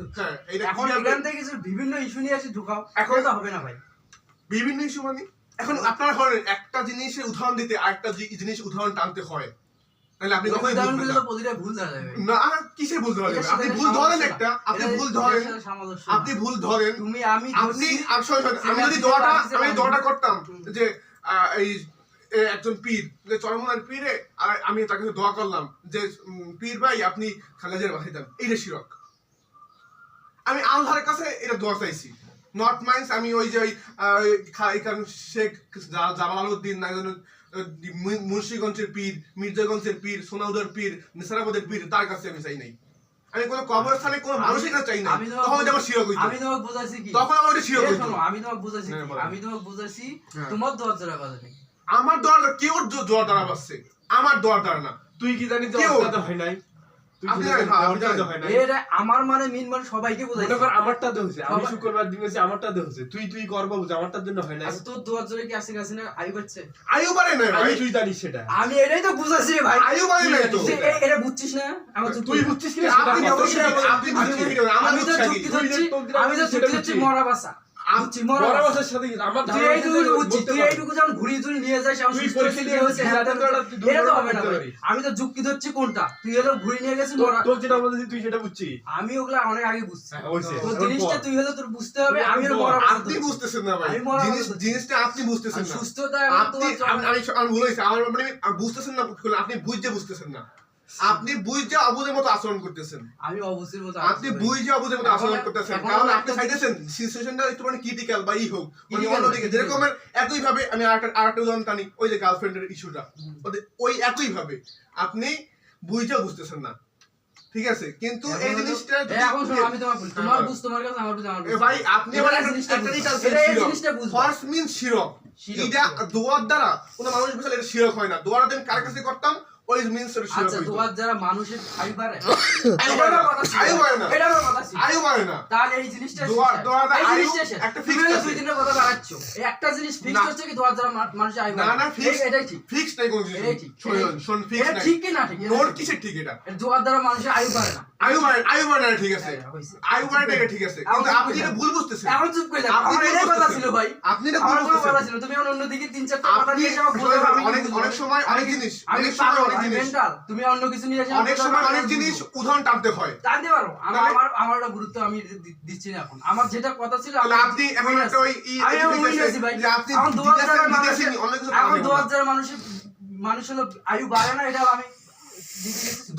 হচ্ছে। হ্যাঁ, এটা এখন এখান থেকে কিছু বিভিন্ন ইস্যু নিয়ে এসে ঢুকাও, এখন তো হবে না ভাই। বিভিন্ন ইস্যু মানে এখন আপনার ধরেন একটা জিনিসের উদাহরণ দিতে আরেকটা জিনিস উদাহরণ টানতে হয়, তাহলে আপনি কখনোই উদাহরণ বুঝবেন দিলে না। তো প্রতিটা ভুল ধরা যাবে। না, কিসে ভুল ধরা যাবে? আপনি ভুল ধরেন একটা, আপনি ভুল ধরেন, আপনি ভুল ধরেন, তুমি আমি আপনি আমি যদি দোয়াটা করতাম যে এই একজন পীর, যে চরমনার পীরে, আর আমি তার কাছে দোয়া করলাম যে পীর ভাই আপনি খালেদার বাসায় দেন, এইটা শিরক। আমি আল্লাহর কাছে এটা দোয়া চাইছি, নট মাইন্স আমি ওই যে ওই শেখ জামালউদ্দিন মুন্সিগঞ্জের পীর, মির্জাগঞ্জের পীর, সোনাউদার পীর, নিসারাবাদের পীর, তার কাছে আমি চাই নাই। আমি কোনো কবরস্থানে কোনো মানুষের কাছে চাই না, তখন আমার শিরক হইতো। আমি তোমাকে বোঝাইছি কি, তখন আমার ওটা শিরক হইতো। আমি তোমাকে বোঝাইছি কি, আমি তোমাকে বোঝাইছি তোমার দোয়ার দ্বারা কথা নেই। আমার দোয়ার কেউ দোয়ার দ্বারা বাসছে, আমার দোয়ার দ্বারা না। তুই কি জানিস যে ওটা হয় নাই? আমার মানে মিন মানে সবাইকে বোঝাই। মনে কর আমারটা দে হইছে, আমি শুক্রবার দিন হইছে আমারটা দে হইছে, তুই করব বুঝ আমারটার জন্য হয় না। আচ্ছা তোর দোয়ার জন্য কি আসে গেছে না আয়ু বাড়ছে? আয়ু বাড়ে না ভাই, তুই জানিস সেটা। আমি এটাই তো বুঝাইছি ভাই, আয়ু বাড়ে না তো। এটা বুঝছিস না? আমার তুই বুঝছিস কি? আপনি অবশ্যই আপনি বুঝছিস কি? আমি তো যুক্তি ধরছি মরা বাসা। বুঝছি মরা বাসার সাথে আমার তুই এইটুকু বুঝছিস, তুই এইটুকু যখন ঘুরিয়ে তুই নিয়ে যাস আমার সুস্থ দিয়ে হইছে, এটা তো হবে না ভাই। আমি তো যুক্তি ধরছি কোনটা, তুই হলো ঘুরিয়ে নিয়ে গেছিস মরা। তোর যেটা বলছিস তুই সেটা বুঝছিস। আমি ওগুলা অনেক আগে বুঝছি। হইছে তো জিনিসটা তুই হলো তোর বুঝতে হবে, আমি হলো মরা। আপনি বুঝতেছেন না ভাই, জিনিসটা আপনি বুঝতেছেন না। সুস্থতা আমি বলেছি আমার মানে বুঝতেছেন না, আপনি বুঝতেছেন না। আপনি বুঝে অবুঝের মতো আচরণ করতেছেন। আমি অবুঝের মতো আপনি বুঝে অবুঝের মতো আচরণ করতেছেন, কারণ আপনি চাইতেছেন সিচুয়েশনটা একটু মানে ক্রিটিক্যাল বা ই হোক, মানে অন্যদিকে যেরকম একই ভাবে আমি আরেকটা উদাহরণ টানি, ওই যে গার্লফ্রেন্ডের ইস্যুটা, ওই একই ভাবে আপনি বুঝে বুঝতেছেন না, ঠিক আছে? কিন্তু এই জিনিসটা এখন শোনো, আমি তোমাকে বলি, তোমার বুঝ তোমার কাছে, আমার বুঝ আমার কাছে। ভাই আপনি আবার একটা জিনিসটা বুঝ, ফার্স্ট মিন শিরক। এটা দোয়ার দ্বারা কোনো মানুষ বলে এটা শিরক হয় না। দোয়াটা আমি কার কাছে করতাম, ওই মিন্স এর শিরক। আচ্ছা দোয়ার যারা মানুষের আয়ু বাড়ে, আয়ু বাড়ে না, এটা আমার কথা ছিল। আয়ু বাড়ে না, তাহলে এই জিনিসটা দোয়ার আয়ু একটা ফিক্স আছে। দুই দিনের কথা বাড়াচ্ছ, এই একটা জিনিস ফিক্স হচ্ছে কি দোয়ার যারা মানুষের আয়ু বাড়ে। না না ফিক্স, এটাই ঠিক, ফিক্স নাই কোন জিনিস। শুন ফিক্স এটা নাই, ঠিক কি না ঠিক? নোট কিসের ঠিক? এটা দোয়ার দ্বারা মানুষের আয়ু বাড়ে না। আয়ু বাড়ে না, ঠিক আছে, আয়ু বাড়ে না, ঠিক আছে, কিন্তু আপনি এটা ভুল বুঝতেছেন। এখন চুপ করে যাও, আমার এটাই কথা ছিল ভাই, আপনি এটা আমার ভুল কথা বুঝতেছেন। ছিল। তুমি অন্যদিকে তিন চারটা কথা নিয়ে এসে আমাকে বলবে অনেক সময় অনেক জিনিস, আমি মেন্টাল, তুমি অন্য কিছু নিয়ে এসে অনেক সময় অনেক জিনিস উদাহরণ টানতে হয়, জানতে পারো। আমার ওটা গুরুত্ব আমি দিচ্ছি না এখন। আমার যেটা কথা ছিল, তাহলে আপনি এখন একটা ওই আমি বুঝেছি ভাই। যে আপনি এখন দোয়ার দ্বারা দিতেছেন অনেক কিছু, এখন দোয়ার দ্বারা মানুষ হলো আয়ু বাড়ে না, এটা আমি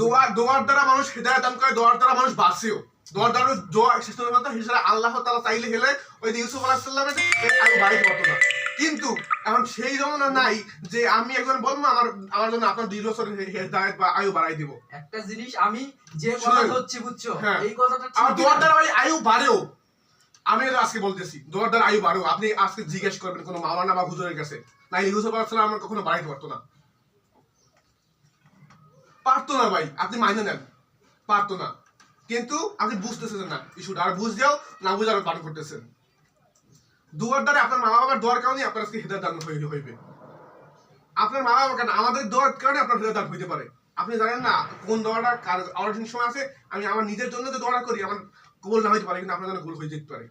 দোয়ার দ্বারা মানুষ হিদায়াত দান করে, দোয়ার দ্বারা মানুষ বাঁচেও। দোয়ার দ্বারা দোয়া শেষ পর্যন্ত হিসেবে আল্লাহ তাআলা চাইলে হেলে ওই ইউসুফ আলাইহিস সালামের আয়ু বাড়াইতে পারতো না। কিন্তু এখন সেই জমানা নাই যে আমি একজন বলবো আমার জন্য আপনার 2 বছর হিদায়াত বা আয়ু বাড়াই দিব। একটা জিনিস আমি যে কথা হচ্ছে বুঝছো, এই কথাটা ঠিক। আর দোয়ার দ্বারা ওই আয়ু বাড়েও, আমি আজকে বলতেছি দোয়ার দ্বারা আয়ু বাড়েও। আপনি আজকে জিজ্ঞেস করবেন কোনো মাওলানা বা হুজুরের কাছে, না ইউসুফ আলাইহিস সালাম আমার কখনো বাড়াইতে পারতো না, পারতো না ভাই, আপনি মাইনে নেন, পারতো না। কিন্তু আপনি বুঝতেছেন না ইস্যুটা, আর বুঝলেও না বুঝে আরো পান করতেছেন। দোয়ার দ্বারা আপনার মা বাবার দোয়ার কারণে আপনার আজকে হিদায়াত দান হইবে। আপনার মা বাবার কারণে, আমাদের দোয়ার কারণে আপনার হিদায়াত দান হইতে পারে। আপনি জানেন না কোন দোয়াটা কার। আমার সময় আছে আমি আমার নিজের জন্য যে দোয়াটা করি আমার কবুল না হইতে পারে, কিন্তু আপনার জন্য কবুল হয়ে যেতে পারে।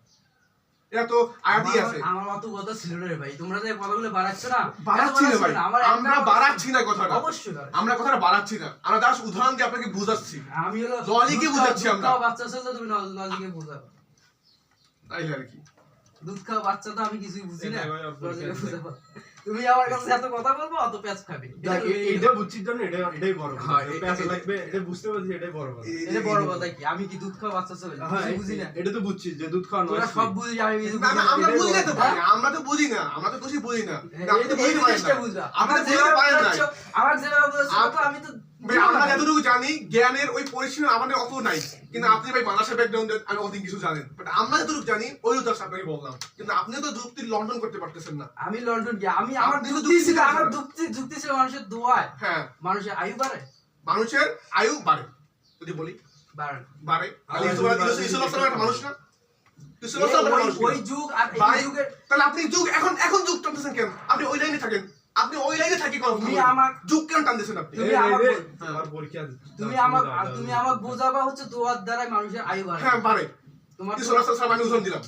এটা তো আয়াতই আছে। আমার অত কথা ছিল না রে ভাই, তোমরা যে কথাগুলো বাড়াচ্ছ না, বাড়াচ্ছি না ভাই, আমরা বাড়াচ্ছি না কথাটা, অবশ্যই আমরা কথাটা বাড়াচ্ছি না, আমরা জাস্ট উদাহরণ দিয়ে আপনাকে বুঝাচ্ছি। আমি হলো লজিকে বুঝাচ্ছি আমরা। বাচ্চা ছেলে তুমি লজিকে বুঝাবে, তাই আর কি। দুধ খাওয়া বাচ্চা তো আমি কিছুই বুঝি না, লজিকে বুঝাবো। তুমি আমার কাছে এত কথা বলবো, অত পেঁচ খাবে। এটা বুঝছিস জন্য এটাই বড় কথা। পেঁচ লাগবে এটা বুঝতে পারছিস, এটাই বড় কথা। এটা বড় কথা কি, আমি কি দুধ খাওয়া বাচ্চা ছেলে বুঝি না? এটা তো বুঝছিস যে দুধ খাওয়া নয়, তোরা সব বুঝি, আমি কিছু না বুঝি না। আমরা বুঝি না তো ভাই, আমরা তো বুঝি না, আমরা তো কিছু বুঝি না, আপনি তো বুঝতে পারেন না, আমার যেটা পারেন না। আমার যেটা বলছো আমি তো ভাই আমরা যতটুকু জানি জ্ঞানের ওই পরিসীমা আমাদের অত নাই, কিন্তু আপনি ভাই মাদ্রাসা ব্যাকগ্রাউন্ডে আমি অনেক কিছু জানেন, বাট আমরা যতটুকু জানি ওই উদ্দেশ্যে আপনাকে বললাম। কিন্তু আপনি তো যুক্তি লন্ডন করতে পারতেছেন না। আমি লন্ডন গিয়ে আমি আমার যুক্তি ছিল, আমার যুক্তি ছিল মানুষের দোয়ায় হ্যাঁ মানুষের আয়ু বাড়ে, মানুষের আয়ু বাড়ে। যদি বলি বাড়ে বাড়ে, তাহলে ইসলামের মানুষ না, ওই যুগ আর এই যুগের, তাহলে আপনি যুগ এখন যুগ টানতেছেন কেন? আপনি ওই লাইনে থাকেন, আপনি ওই লাইনে থাকি কোন তুমি আমার যুগ কেন টানতেছেন? আপনি আমার পরীক্ষা তুমি আমাকে বোঝাবা হচ্ছে দোয়ার দ্বারা মানুষের আয়ু বাড়ে। হ্যাঁ বাড়ে, তোমার 16 সাল আমি উদাহরণ দিলাম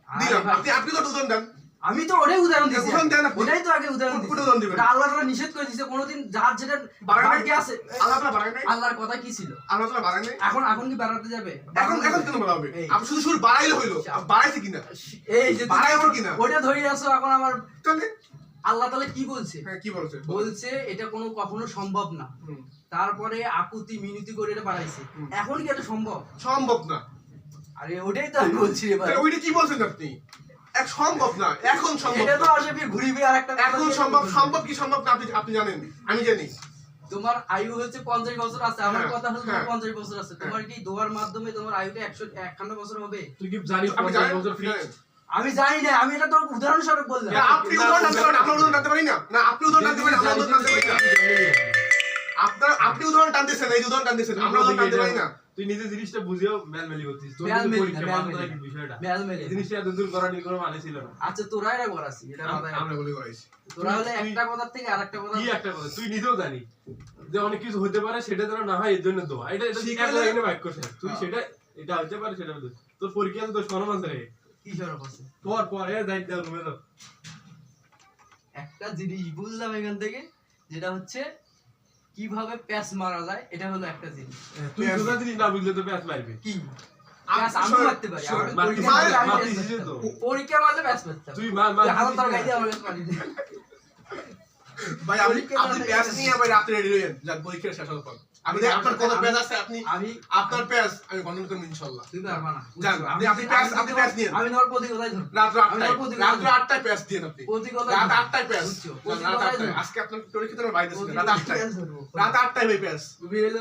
আরে ভাই, আপনি তো উদাহরণ দেন আমি তো ওটাই উদাহরণ দিয়েছি, উদাহরণ দেন আপনি। ওটাই তো আগে উদাহরণ কোন দিয়েছি। উদাহরণ দিবেন? এটা আল্লাহ তাআলা নিষেধ করে দিয়েছে, কোনোদিন যার যেটা বাড়ায় নাই? ভাগ্যে আছে। আল্লাহ তাআলা বাড়ায় নাই? আল্লাহর কথা কি ছিল? আল্লাহ তাআলা বাড়ায় নাই? এখন এখন কি বাড়াতে যাবে? এখন কেন বাড়াবে? এই। আপনি শুধু বাড়াইলে হইলো, বাড়াইছে কিনা? এই যে বাড়াইবো কিনা? ওটা ধরে আসো, এখন আমার তাহলে আল্লাহ তাআলা কি বলছে? হ্যাঁ কি বলছে? বলছে এটা কোনো কখনো সম্ভব না, হুম, তারপরে আকুতি মিনতি করে এটা বাড়াইছে। হুম। এখন কি এটা সম্ভব? সম্ভব না। আরে ওটাই তো আমি বলছি রে ভাই, তাহলে ওইটা কি বলছেন আপনি? এক সম্ভব না, এখন সম্ভব এটা তো না। আসে ফির ঘুরিবে আর একটা কথা এখন দিয়ে সম্ভব, বলবে। সম্ভব কি সম্ভব না আপনি জানেন, আমি জানি। তোমার আয়ু হচ্ছে 50 বছর আছে, আমার হ্যাঁ, কথা হলো তোমার হ্যাঁ। 50 বছর আছে। তোমার কি দোয়ার মাধ্যমে তোমার আয়ুটা 151 বছর হবে? তুই কি জানিস আপনি 50 জানেন? বছর ফিক্স? জানেন? আমি জানি না, আমি এটা তো উদাহরণস্বরূপ বললাম। না, আপনি উদাহরণ টানতে পারেন, আপনার উদাহরণ টানতে পারি না। না, আপনি উদাহরণ টানতে পারেন, আমরা উদাহরণ টানতে পারি না। আপনি উদাহরণ টানতেছেন, এই যে উদাহরণ টানতেছেন, আমরা উদাহরণ টানতে পারি না। তুই নিজে জিনিসটা বুঝিও মেলমেলি করছিস। তোর মেলমেলি কিন্তু না, পরীক্ষা মেলমেলি। বাদ রাখি বিষয়টা। মেল মেলে। এই জিনিসটা এত দূর করার কোনো মানে ছিল না। আচ্ছা তোরা এটা করাছি, এটা মাথায় রাখ। আমরা বলে করাইছি। তোরা হলে একটা কথার থেকে আরেকটা কথা কি একটা কথা, তুই নিজেও জানি যে অনেক কিছু হতে পারে, সেটা যেন না হয় এর জন্য দোয়া। এটা শিখালে- এখানে বাক্য শেষ। তুই হ্যাঁ। সেটা এটা হতে পারে, সেটা বলছিস। তোর পরীক্ষা তো শরম আছে রে। কি সরব আছে? পর যাই দাও রুমে দাও। একটা জিনিস বুঝলাম এখান থেকে, যেটা হচ্ছে কিভাবে প্যাচ মারা যায়, এটা হলো একটা জিনিস। তুই সোজা জিনিস না বুঝলে তো প্যাচ মারবি। কি প্যাচ আমি মারতে পারি, আমার মারতে পরীক্ষা পারি, মারলে আমি মারতে প্যাচ শিখেছিস মারতাম। তো। পরীক্ষা মারলে প্যাচ মারতাম। তুই হাজার টাকা দিয়ে আমার কাছে পানি দে। ভাই আপনি প্যাস নিয়ে আবার রাতে রেডি হইেন, যাক পরীক্ষা শেষ হওয়ার পর। আপনার কত প্যাস আছে, আপনি আপনার প্যাস আমি গণনা করব ইনশাআল্লাহ। তুই পারবা না। যান, আপনি প্যাস নিয়ে আমি তোমার প্রতি কথাই ধর। রাত আমি তোর প্রতি কথাই রাত ধর। 8টায় প্যাস দিন আপনি। প্রতি কথাই রাত ধর। 8টায় প্যাস। বুঝছো? রাত প্রতি কথাই 8টায়। ধর। আজকে আপনার পরীক্ষা তো বাইরে ছিল। প্রতি রাত কথাই 8টায়। ধরবো। রাত 8টায় ভাই প্যাস। তুমি হলো